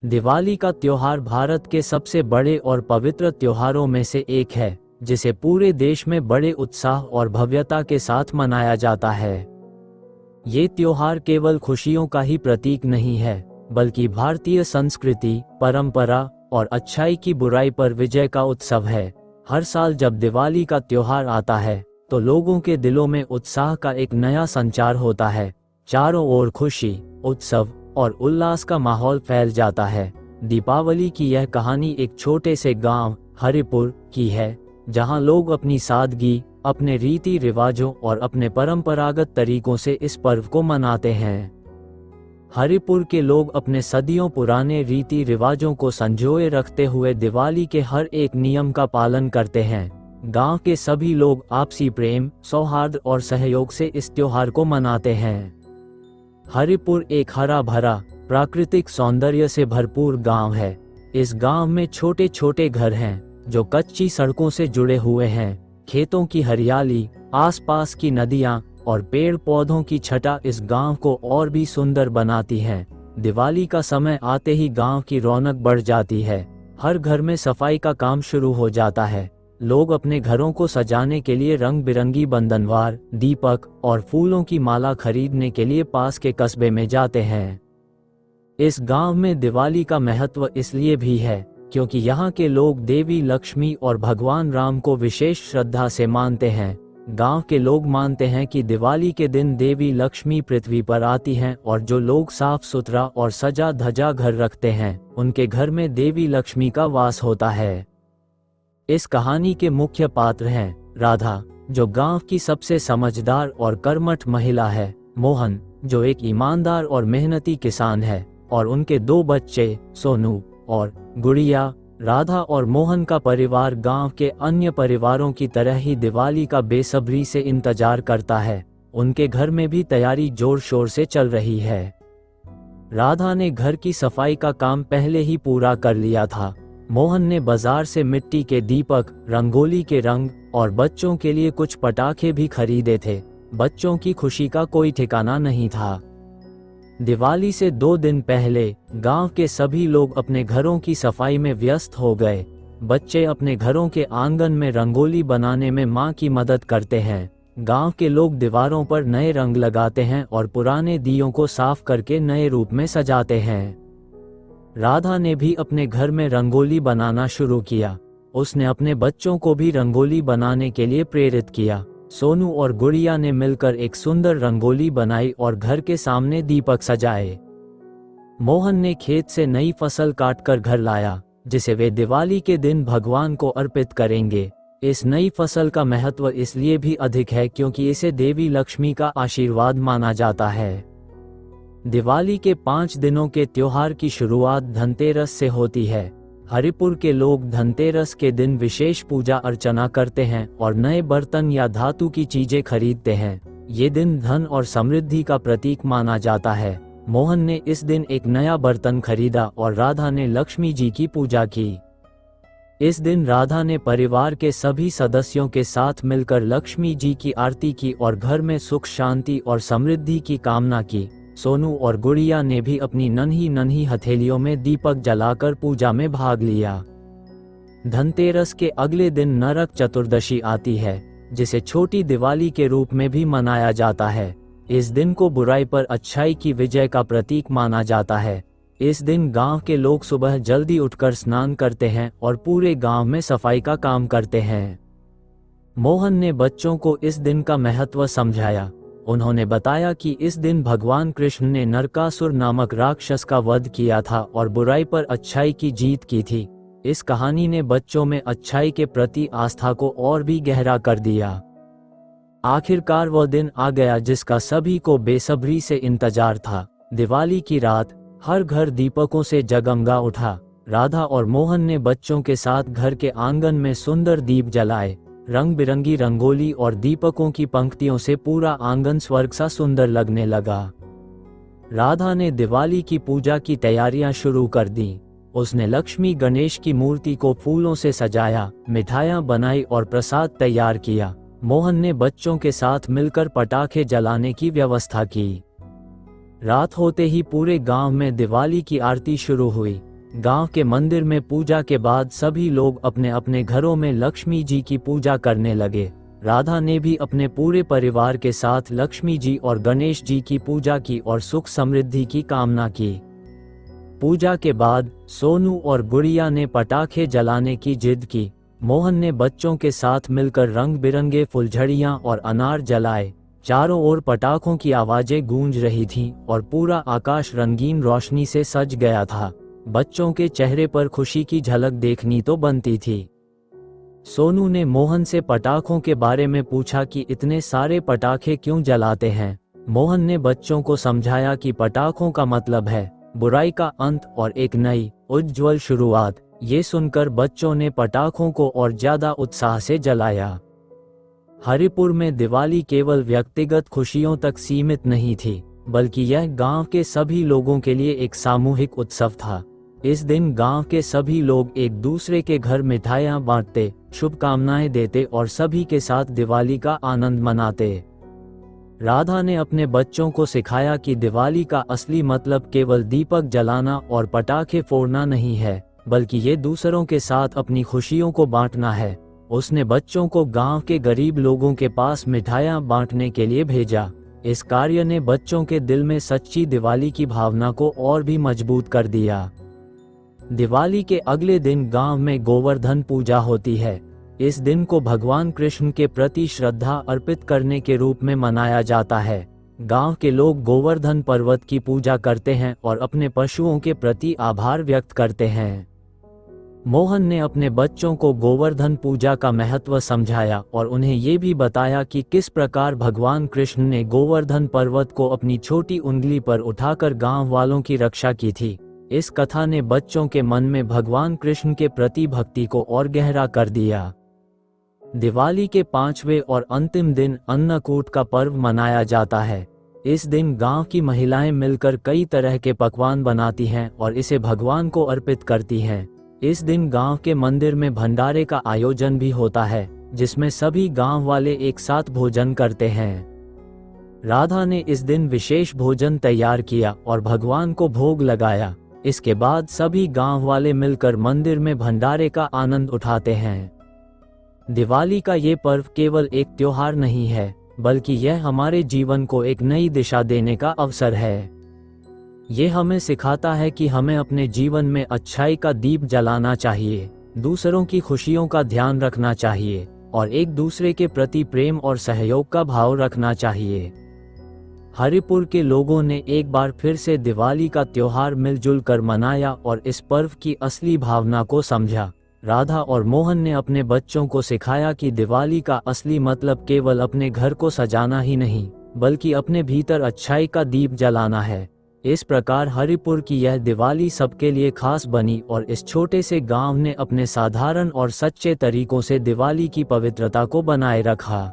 दिवाली का त्योहार भारत के सबसे बड़े और पवित्र त्योहारों में से एक है, जिसे पूरे देश में बड़े उत्साह और भव्यता के साथ मनाया जाता है। ये त्योहार केवल खुशियों का ही प्रतीक नहीं है, बल्कि भारतीय संस्कृति, परंपरा और अच्छाई की बुराई पर विजय का उत्सव है। हर साल जब दिवाली का त्योहार आता है, तो लोगों के दिलों में उत्साह का एक नया संचार होता है। चारों ओर खुशी, उत्सव और उल्लास का माहौल फैल जाता है। दीपावली की यह कहानी एक छोटे से गांव हरिपुर की है, जहां लोग अपनी सादगी, अपने रीति रिवाजों और अपने परंपरागत तरीकों से इस पर्व को मनाते हैं। हरिपुर के लोग अपने सदियों पुराने रीति रिवाजों को संजोए रखते हुए दिवाली के हर एक नियम का पालन करते हैं। गांव के सभी लोग आपसी प्रेम, सौहार्द और सहयोग से इस त्योहार को मनाते हैं। हरिपुर एक हरा भरा, प्राकृतिक सौंदर्य से भरपूर गांव है। इस गांव में छोटे छोटे घर हैं, जो कच्ची सड़कों से जुड़े हुए हैं। खेतों की हरियाली, आसपास की नदियां और पेड़ पौधों की छटा इस गांव को और भी सुंदर बनाती हैं। दिवाली का समय आते ही गांव की रौनक बढ़ जाती है। हर घर में सफाई का काम शुरू हो जाता है। लोग अपने घरों को सजाने के लिए रंग बिरंगी बंधनवार, दीपक और फूलों की माला खरीदने के लिए पास के कस्बे में जाते हैं। इस गांव में दिवाली का महत्व इसलिए भी है क्योंकि यहाँ के लोग देवी लक्ष्मी और भगवान राम को विशेष श्रद्धा से मानते हैं। गांव के लोग मानते हैं कि दिवाली के दिन देवी लक्ष्मी पृथ्वी पर आती हैं और जो लोग साफ सुथरा और सजा धजा घर रखते हैं, उनके घर में देवी लक्ष्मी का वास होता है। इस कहानी के मुख्य पात्र हैं राधा, जो गांव की सबसे समझदार और कर्मठ महिला है, मोहन, जो एक ईमानदार और मेहनती किसान है, और उनके दो बच्चे सोनू और गुड़िया। राधा और मोहन का परिवार गांव के अन्य परिवारों की तरह ही दिवाली का बेसब्री से इंतजार करता है। उनके घर में भी तैयारी जोर शोर से चल रही है। राधा ने घर की सफाई का काम पहले ही पूरा कर लिया था। मोहन ने बाजार से मिट्टी के दीपक, रंगोली के रंग और बच्चों के लिए कुछ पटाखे भी खरीदे थे। बच्चों की खुशी का कोई ठिकाना नहीं था। दिवाली से 2 दिन पहले गांव के सभी लोग अपने घरों की सफाई में व्यस्त हो गए। बच्चे अपने घरों के आंगन में रंगोली बनाने में मां की मदद करते हैं। गांव के लोग दीवारों पर नए रंग लगाते हैं और पुराने दियों को साफ करके नए रूप में सजाते हैं। राधा ने भी अपने घर में रंगोली बनाना शुरू किया। उसने अपने बच्चों को भी रंगोली बनाने के लिए प्रेरित किया। सोनू और गुड़िया ने मिलकर एक सुंदर रंगोली बनाई और घर के सामने दीपक सजाए। मोहन ने खेत से नई फसल काटकर घर लाया, जिसे वे दिवाली के दिन भगवान को अर्पित करेंगे। इस नई फसल का महत्व इसलिए भी अधिक है क्योंकि इसे देवी लक्ष्मी का आशीर्वाद माना जाता है। दिवाली के 5 दिनों के त्योहार की शुरुआत धनतेरस से होती है। हरिपुर के लोग धनतेरस के दिन विशेष पूजा अर्चना करते हैं और नए बर्तन या धातु की चीजें खरीदते हैं। ये दिन धन और समृद्धि का प्रतीक माना जाता है। मोहन ने इस दिन एक नया बर्तन खरीदा और राधा ने लक्ष्मी जी की पूजा की। इस दिन राधा ने परिवार के सभी सदस्यों के साथ मिलकर लक्ष्मी जी की आरती की और घर में सुख शांति और समृद्धि की कामना की। सोनू और गुड़िया ने भी अपनी नन्ही नन्ही हथेलियों में दीपक जलाकर पूजा में भाग लिया। धनतेरस के अगले दिन नरक चतुर्दशी आती है, जिसे छोटी दिवाली के रूप में भी मनाया जाता है। इस दिन को बुराई पर अच्छाई की विजय का प्रतीक माना जाता है। इस दिन गांव के लोग सुबह जल्दी उठकर स्नान करते हैं और पूरे गांव में सफाई का काम करते हैं। मोहन ने बच्चों को इस दिन का महत्व समझाया। उन्होंने बताया कि इस दिन भगवान कृष्ण ने नरकासुर नामक राक्षस का वध किया था और बुराई पर अच्छाई की जीत की थी। इस कहानी ने बच्चों में अच्छाई के प्रति आस्था को और भी गहरा कर दिया। आखिरकार वह दिन आ गया जिसका सभी को बेसब्री से इंतजार था। दिवाली की रात हर घर दीपकों से जगमगा उठा। राधा और मोहन ने बच्चों के साथ घर के आंगन में सुंदर दीप जलाए। रंग बिरंगी रंगोली और दीपकों की पंक्तियों से पूरा आंगन स्वर्ग सा सुंदर लगने लगा। राधा ने दिवाली की पूजा की तैयारियां शुरू कर दी। उसने लक्ष्मी गणेश की मूर्ति को फूलों से सजाया, मिठाइयां बनाई और प्रसाद तैयार किया। मोहन ने बच्चों के साथ मिलकर पटाखे जलाने की व्यवस्था की। रात होते ही पूरे गांव में दिवाली की आरती शुरू हुई। गांव के मंदिर में पूजा के बाद सभी लोग अपने अपने घरों में लक्ष्मी जी की पूजा करने लगे। राधा ने भी अपने पूरे परिवार के साथ लक्ष्मी जी और गणेश जी की पूजा की और सुख समृद्धि की कामना की। पूजा के बाद सोनू और गुड़िया ने पटाखे जलाने की जिद की। मोहन ने बच्चों के साथ मिलकर रंग बिरंगे फुलझड़ियां और अनार जलाए। चारों ओर पटाखों की आवाजें गूंज रही थीं और पूरा आकाश रंगीन रोशनी से सज गया था। बच्चों के चेहरे पर खुशी की झलक देखनी तो बनती थी। सोनू ने मोहन से पटाखों के बारे में पूछा कि इतने सारे पटाखे क्यों जलाते हैं। मोहन ने बच्चों को समझाया कि पटाखों का मतलब है बुराई का अंत और एक नई उज्ज्वल शुरुआत। ये सुनकर बच्चों ने पटाखों को और ज्यादा उत्साह से जलाया। हरिपुर में दिवाली केवल व्यक्तिगत खुशियों तक सीमित नहीं थी, बल्कि यह गांव के सभी लोगों के लिए एक सामूहिक उत्सव था। इस दिन गांव के सभी लोग एक दूसरे के घर मिठाइयां बांटते, शुभकामनाएं देते और सभी के साथ दिवाली का आनंद मनाते। राधा ने अपने बच्चों को सिखाया कि दिवाली का असली मतलब केवल दीपक जलाना और पटाखे फोड़ना नहीं है, बल्कि ये दूसरों के साथ अपनी खुशियों को बांटना है। उसने बच्चों को गांव के गरीब लोगों के पास मिठाइयां बांटने के लिए भेजा। इस कार्य ने बच्चों के दिल में सच्ची दिवाली की भावना को और भी मजबूत कर दिया। दिवाली के अगले दिन गांव में गोवर्धन पूजा होती है। इस दिन को भगवान कृष्ण के प्रति श्रद्धा अर्पित करने के रूप में मनाया जाता है। गांव के लोग गोवर्धन पर्वत की पूजा करते हैं और अपने पशुओं के प्रति आभार व्यक्त करते हैं। मोहन ने अपने बच्चों को गोवर्धन पूजा का महत्व समझाया और उन्हें ये भी बताया कि किस प्रकार भगवान कृष्ण ने गोवर्धन पर्वत को अपनी छोटी उंगली पर उठाकर गांव वालों की रक्षा की थी। इस कथा ने बच्चों के मन में भगवान कृष्ण के प्रति भक्ति को और गहरा कर दिया। दिवाली के 5वें और अंतिम दिन अन्नकूट का पर्व मनाया जाता है। इस दिन गांव की महिलाएं मिलकर कई तरह के पकवान बनाती हैं और इसे भगवान को अर्पित करती हैं। इस दिन गांव के मंदिर में भंडारे का आयोजन भी होता है, जिसमें सभी गांव वाले एक साथ भोजन करते हैं। राधा ने इस दिन विशेष भोजन तैयार किया और भगवान को भोग लगाया। इसके बाद सभी गांव वाले मिलकर मंदिर में भंडारे का आनंद उठाते हैं। दिवाली का ये पर्व केवल एक त्योहार नहीं है, बल्कि यह हमारे जीवन को एक नई दिशा देने का अवसर है। ये हमें सिखाता है कि हमें अपने जीवन में अच्छाई का दीप जलाना चाहिए, दूसरों की खुशियों का ध्यान रखना चाहिए और एक दूसरे के प्रति प्रेम और सहयोग का भाव रखना चाहिए। हरिपुर के लोगों ने एक बार फिर से दिवाली का त्योहार मिलजुल कर मनाया और इस पर्व की असली भावना को समझा। राधा और मोहन ने अपने बच्चों को सिखाया कि दिवाली का असली मतलब केवल अपने घर को सजाना ही नहीं, बल्कि अपने भीतर अच्छाई का दीप जलाना है। इस प्रकार हरिपुर की यह दिवाली सबके लिए खास बनी और इस छोटे से गांव ने अपने साधारण और सच्चे तरीकों से दिवाली की पवित्रता को बनाए रखा।